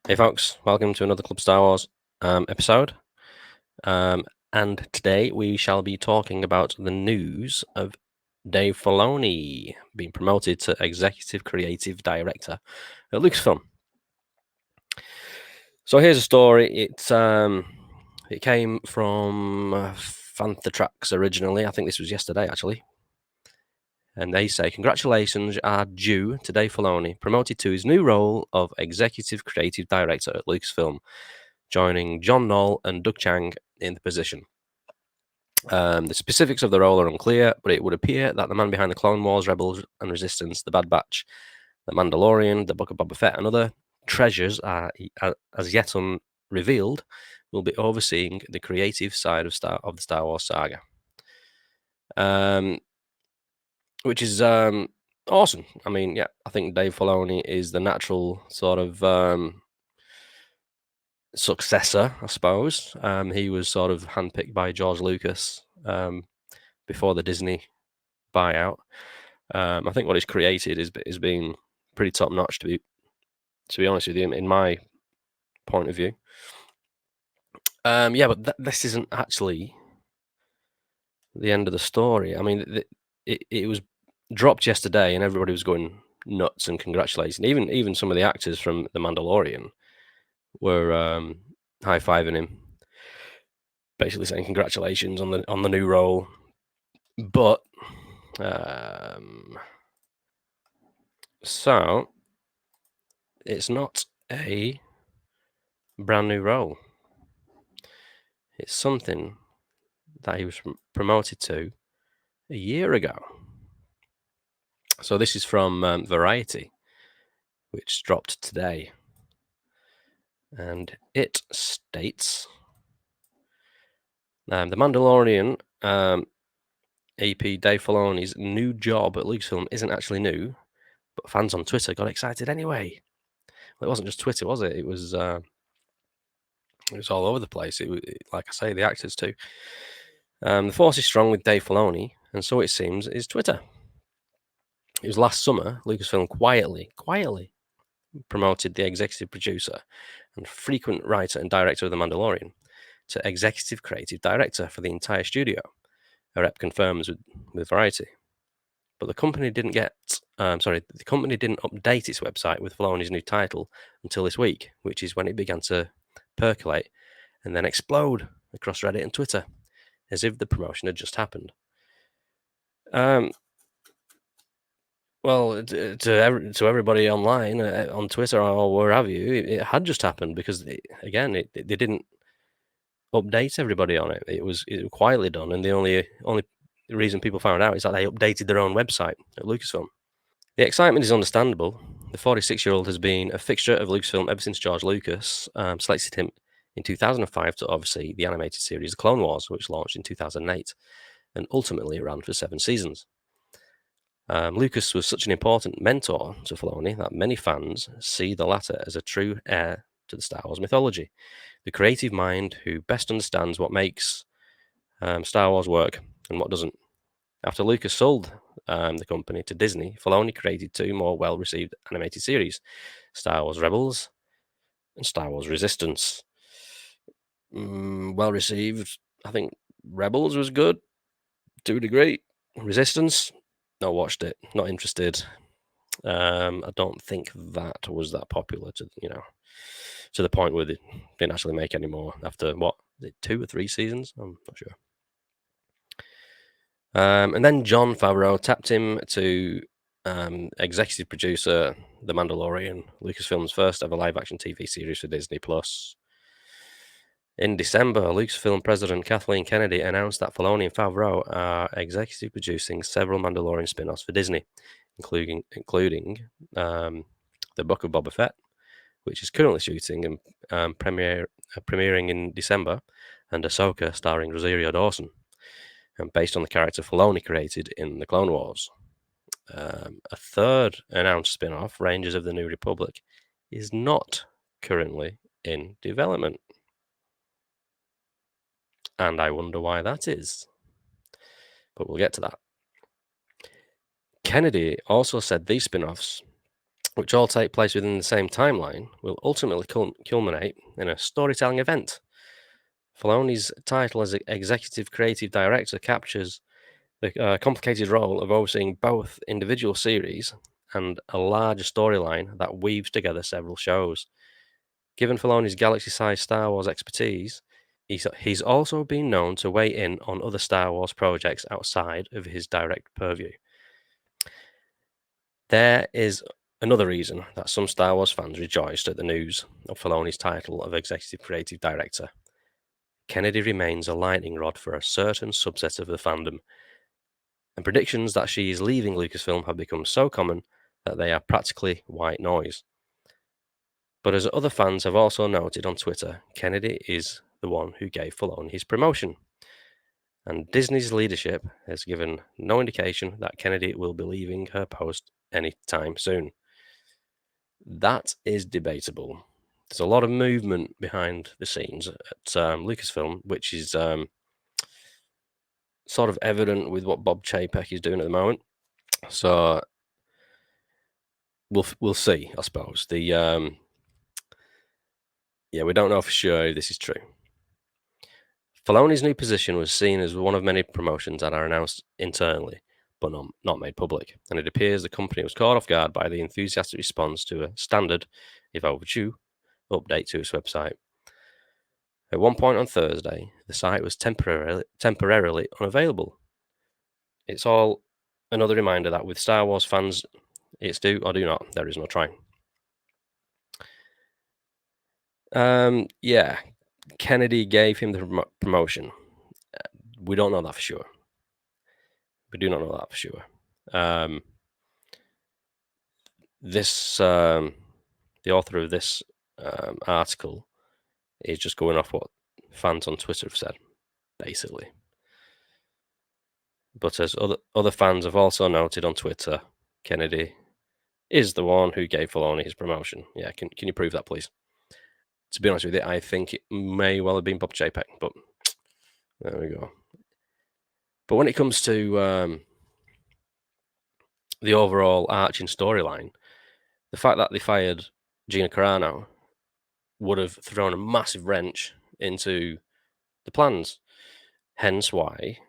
Hey folks, welcome to another Club Star Wars episode. And today we shall be talking about the news of Dave Filoni being promoted to Executive Creative Director at Lucasfilm. So here's a story. It came from Fantha Tracks originally. I think this was yesterday actually. And they say, congratulations are due to Dave Filoni, promoted to his new role of Executive Creative Director at Lucasfilm, joining John Knoll and Doug Chang in the position. The specifics of the role are unclear, but it would appear that the man behind the Clone Wars, Rebels and Resistance, The Bad Batch, The Mandalorian, The Book of Boba Fett, and other treasures are as yet unrevealed, will be overseeing the creative side of the Star Wars saga. Which is awesome. I mean, yeah, I think Dave Filoni is the natural sort of successor, I suppose. He was sort of handpicked by George Lucas before the Disney buyout. I think what he's created is been pretty top notch, to be honest with you, in my point of view. Yeah, but this isn't actually the end of the story. I mean, it was dropped yesterday, and everybody was going nuts and congratulating. Even some of the actors from The Mandalorian were high-fiving him, basically saying congratulations on the new role. But so it's not a brand new role. It's something that he was promoted to a year ago. So this is from Variety, which dropped today. And it states, The Mandalorian EP Dave Filoni's new job at Lucasfilm isn't actually new, but fans on Twitter got excited anyway. Well, it wasn't just Twitter, was it? It was all over the place. Like I say, the actors too. The force is strong with Dave Filoni, and so it seems is Twitter. It was last summer, Lucasfilm quietly promoted the executive producer and frequent writer and director of The Mandalorian to executive creative director for the entire studio, a rep confirms with Variety. But the company didn't the company didn't update its website with Filoni's new title until this week, which is when it began to percolate and then explode across Reddit and Twitter, as if the promotion had just happened. Well, to everybody online, on Twitter or where have you, it had just happened because, they didn't update everybody on it. It was quietly done, and the only reason people found out is that they updated their own website at Lucasfilm. The excitement is understandable. The 46-year-old has been a fixture of Lucasfilm ever since George Lucas selected him in 2005 to oversee the animated series The Clone Wars, which launched in 2008 and ultimately ran for 7 seasons. Lucas was such an important mentor to Filoni that many fans see the latter as a true heir to the Star Wars mythology, the creative mind who best understands what makes Star Wars work and what doesn't. After Lucas sold the company to Disney, Filoni created 2 more well-received animated series, Star Wars Rebels and Star Wars Resistance. Well-received. I think Rebels was good to a degree. Resistance, not watched it, not interested. I don't think that was that popular to the point where they didn't actually make any more after 2 or 3 seasons. I'm not sure. And then Jon Favreau tapped him to executive producer The Mandalorian, Lucasfilm's first ever live-action TV series for Disney+. In December, Lucasfilm president Kathleen Kennedy announced that Filoni and Favreau are executive producing several Mandalorian spin-offs for Disney, including The Book of Boba Fett, which is currently shooting and premiering in December, and Ahsoka starring Rosario Dawson, and based on the character Filoni created in The Clone Wars. A third announced spin-off, Rangers of the New Republic, is not currently in development. And I wonder why that is. but we'll get to that. Kennedy also said these spin-offs, which all take place within the same timeline, will ultimately culminate in a storytelling event. Filoni's title as executive creative director captures the complicated role of overseeing both individual series and a larger storyline that weaves together several shows. Given Filoni's galaxy-sized Star Wars expertise, he's also been known to weigh in on other Star Wars projects outside of his direct purview. There is another reason that some Star Wars fans rejoiced at the news of Filoni's title of executive creative director. Kennedy remains a lightning rod for a certain subset of the fandom, and predictions that she is leaving Lucasfilm have become so common that they are practically white noise. But as other fans have also noted on Twitter, Kennedy is the one who gave Filoni his promotion, and Disney's leadership has given no indication that Kennedy will be leaving her post anytime soon. That is debatable. There's a lot of movement behind the scenes at Lucasfilm, which is sort of evident with what Bob Chapek is doing at the moment. So we'll see, I suppose. We don't know for sure if this is true. Filoni's new position was seen as one of many promotions that are announced internally, but not made public, and it appears the company was caught off guard by the enthusiastic response to a standard, if overdue, update to its website. At one point on Thursday, the site was temporarily unavailable. It's all another reminder that with Star Wars fans, it's do or do not. There is no trying. Kennedy gave him the promotion. We don't know that for sure. We do not know that for sure. The author of this article is just going off what fans on Twitter have said, basically. But as other fans have also noted on Twitter, Kennedy is the one who gave Filoni his promotion. Yeah, can you prove that, please? To be honest with you, I think it may well have been Bob Chapek, but there we go. But when it comes to the overall arching storyline, the fact that they fired Gina Carano would have thrown a massive wrench into the plans. Hence why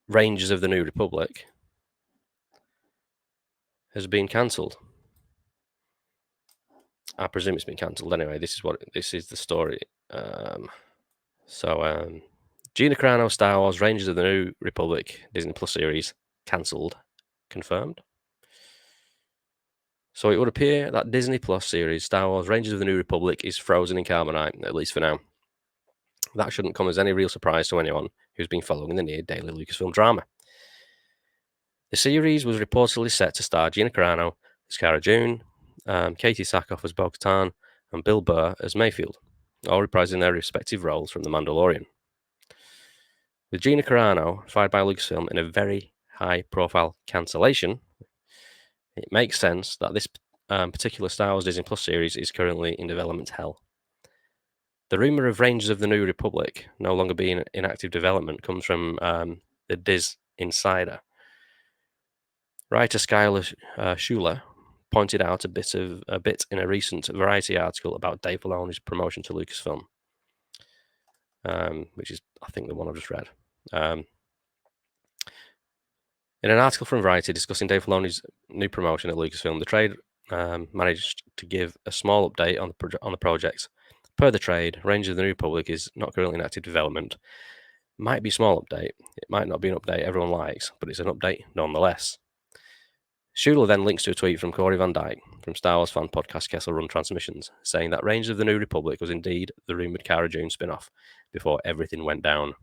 Rangers of the New Republic has been cancelled. I presume it's been cancelled anyway. This is the story. Gina Carano, Star Wars, Rangers of the New Republic, Disney Plus series cancelled, confirmed. So it would appear that Disney Plus series Star Wars, Rangers of the New Republic is frozen in carbonite, at least for now. That shouldn't come as any real surprise to anyone who's been following the near-daily Lucasfilm drama. The series was reportedly set to star Gina Carano as Cara Dune, Katie Sackhoff as Bo-Katan, and Bill Burr as Mayfield, all reprising their respective roles from The Mandalorian. With Gina Carano fired by Lucasfilm in a very high-profile cancellation, it makes sense that this particular Star Wars Disney Plus series is currently in development hell. The rumor of Rangers of the New Republic no longer being in active development comes from the Diz Insider. Writer Skylar Schuler pointed out a bit in a recent Variety article about Dave Filoni's promotion to Lucasfilm, which is, I think, the one I've just read. In an article from Variety discussing Dave Filoni's new promotion at Lucasfilm, the trade managed to give a small update on the project. Per the trade, Rangers of the New Republic is not currently in active development. Might be a small update. It might not be an update everyone likes, but it's an update nonetheless. Schuler then links to a tweet from Corey Van Dyke from Star Wars fan podcast Kessel Run Transmissions, saying that Rangers of the New Republic was indeed the rumoured Cara Dune spin-off before everything went down.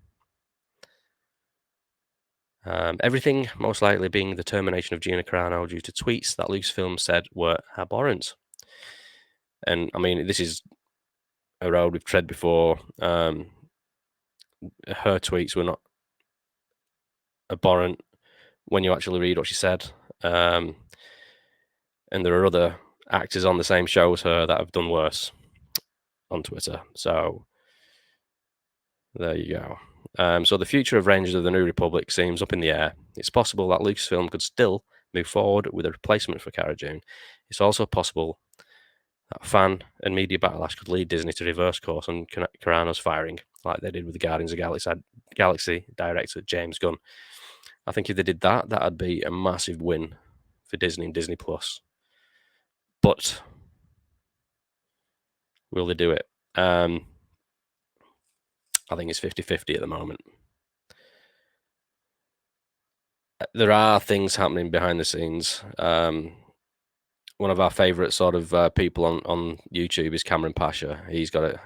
Everything most likely being the termination of Gina Carano due to tweets that Lucasfilm said were abhorrent. And I mean, this is a road we've tread before. Her tweets were not abhorrent when you actually read what she said. And there are other actors on the same show as her that have done worse on Twitter. So there you go. So the future of Rangers of the New Republic seems up in the air. It's possible that Lucasfilm could still move forward with a replacement for Cara Dune. It's also possible that fan and media backlash could lead Disney to reverse course on Carano's firing, like they did with the Guardians of Galaxy director James Gunn. I think if they did that, that'd be a massive win for Disney and Disney Plus. But will they do it? I think it's 50-50 at the moment. There are things happening behind the scenes. One of our favourite sort of people on YouTube is Cameron Pasha. He's got a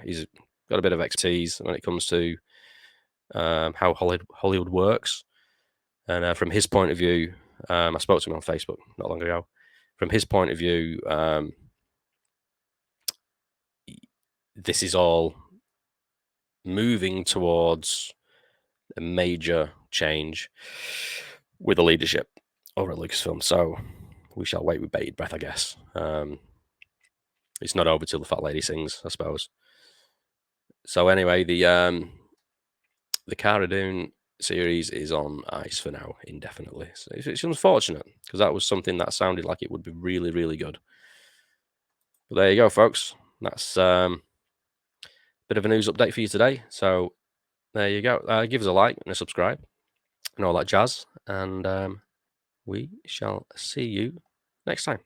bit of expertise when it comes to how Hollywood works. And from his point of view, I spoke to him on Facebook not long ago. From his point of view, this is all moving towards a major change with the leadership over at Lucasfilm. So we shall wait with bated breath, I guess. It's not over till the fat lady sings, I suppose. So anyway, the Cara Dune series is on ice for now, indefinitely. So it's unfortunate because that was something that sounded like it would be really, really good. But there you go, folks. That's a bit of a news update for you today. So there you go. Give us a like and a subscribe and all that jazz. And we shall see you next time.